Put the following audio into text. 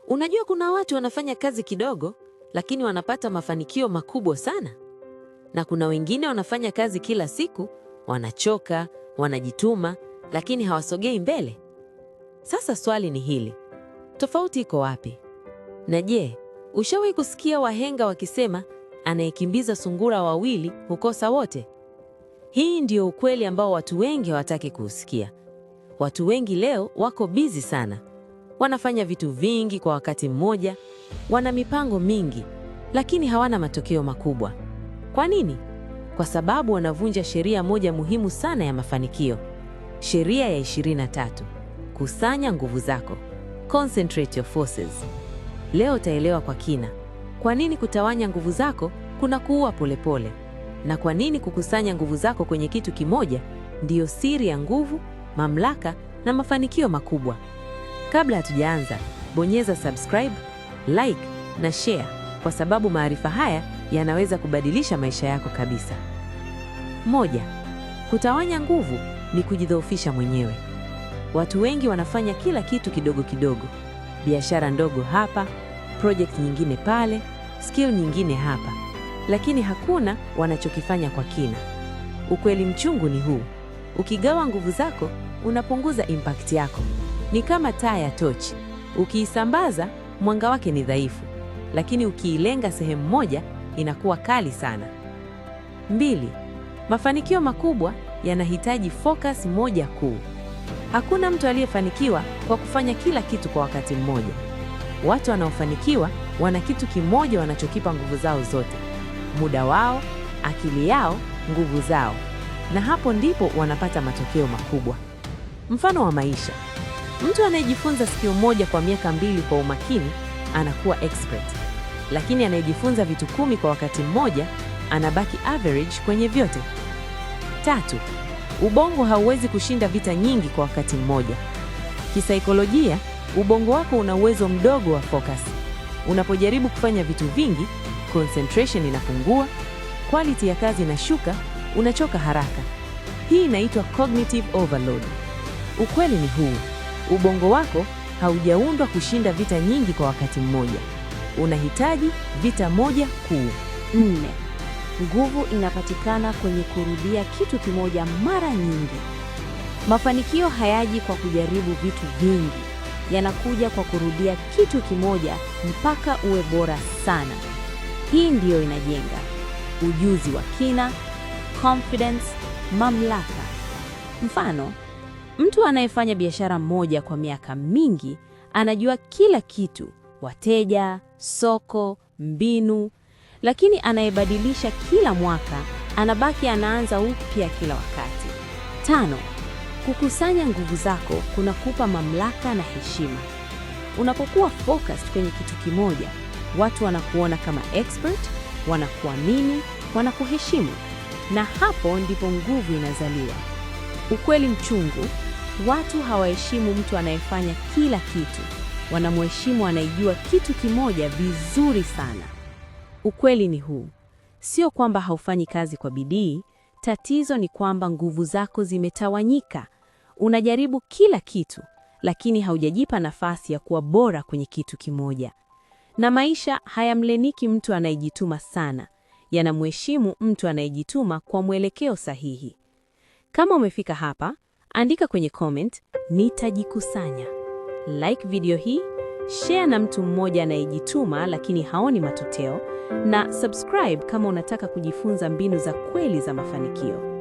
Unajua kuna watu wanafanya kazi kidogo, lakini wanapata mafanikio makubwa sana. Na kuna wengine wanafanya kazi kila siku, wanachoka, wanajituma, lakini hawasogei mbele. Sasa swali ni hili. Tofauti iko wapi? Na je, ushawahi kusikia wahenga wakisema anayekimbiza sungura wawili hukosa wote? Hii ndio ukweli ambao watu wengi hawataki kuusikia. Watu wengi leo wako busy sana. Wanafanya vitu vingi kwa wakati mmoja, wana mipango mingi, lakini hawana matokeo makubwa. Kwa nini? Kwa sababu wanavunja sheria moja muhimu sana ya mafanikio. Sheria ya 23. Kusanya nguvu zako. Concentrate your forces. Leo utaelewa kwa kina kwa nini kutawanya nguvu zako kuna kuua polepole, na kwa nini kukusanya nguvu zako kwenye kitu kimoja ndiyo siri ya nguvu, mamlaka na mafanikio makubwa. Kabla hatujaanza, bonyeza subscribe, like na share, kwa sababu maarifa haya yanaweza kubadilisha maisha yako kabisa. 1. Kutawanya nguvu ni kujidhoofisha mwenyewe. Watu wengi wanafanya kila kitu kidogo kidogo. Biashara ndogo hapa, project nyingine pale, skill nyingine hapa, lakini hakuna wanachokifanya kwa kina. Ukweli mchungu ni huu. Ukigawa nguvu zako, unapunguza impact yako. Ni kama taa ya tochi. Ukiisambaza, mwanga wake ni dhaifu, lakini ukiilenga sehemu moja, inakuwa kali sana. 2. Mafanikio makubwa yanahitaji focus moja kuu. Hakuna mtu aliyefanikiwa kwa kufanya kila kitu kwa wakati mmoja. Watu wanaofanikiwa wana kitu kimoja wanachokipa nguvu zao zote: muda wao, akili yao, nguvu zao. Na hapo ndipo wanapata matokeo makubwa. Mfano wa maisha. Mtu anayejifunza skill moja kwa miaka 2 kwa umakini anakuwa expert. Lakini anayejifunza vitu 10 kwa wakati mmoja anabaki average kwenye vyote. 3. Ubongo hauwezi kushinda vita nyingi kwa wakati mmoja. Kisaikolojia, ubongo wako una uwezo mdogo wa focus. Unapojaribu kufanya vitu vingi, concentration inapungua, quality ya kazi inashuka, unachoka haraka. Hii inaitwa cognitive overload. Ukweli ni huu. Ubongo wako haujaundwa kushinda vita nyingi kwa wakati mmoja. Unahitaji vita moja kuu. 4. Nguvu inapatikana kwenye kurudia kitu kimoja mara nyingi. Mafanikio hayaji kwa kujaribu vitu vingi. Yanakuja kwa kurudia kitu kimoja mpaka uwe bora sana. Hii ndiyo inajenga ujuzi wa kina, confidence, mamlaka. Mfano, mtu anayefanya biashara moja kwa miaka mingi anajua kila kitu: wateja, soko, mbinu. Lakini anayebadilisha kila mwaka anabaki anaanza upya kila wakati. 5. Kukusanya nguvu zako kunakupa mamlaka na heshima. Unapokuwa focused kwenye kitu kimoja, watu wanakuona kama expert, wanakuamini, wanakuheshimu. Na hapo ndipo nguvu inazaliwa. Ukweli mchungu, watu hawaheshimu mtu anayefanya kila kitu. Wanamheshimu anayejua kitu kimoja vizuri sana. Ukweli ni huu. Sio kwamba haufanyi kazi kwa bidii, tatizo ni kwamba nguvu zako zimetawanyika. Unajaribu kila kitu, lakini haujajipa nafasi ya kuwa bora kwenye kitu kimoja. Na maisha hayamleniki mtu anayejituma sana. Yanamheshimu mtu anayejituma kwa mwelekeo sahihi. Kama umefika hapa, andika kwenye comment, nitajikusanya. Like video hii, share na mtu mmoja anayejituma lakini haoni matokeo, na subscribe kama unataka kujifunza mbinu za kweli za mafanikio.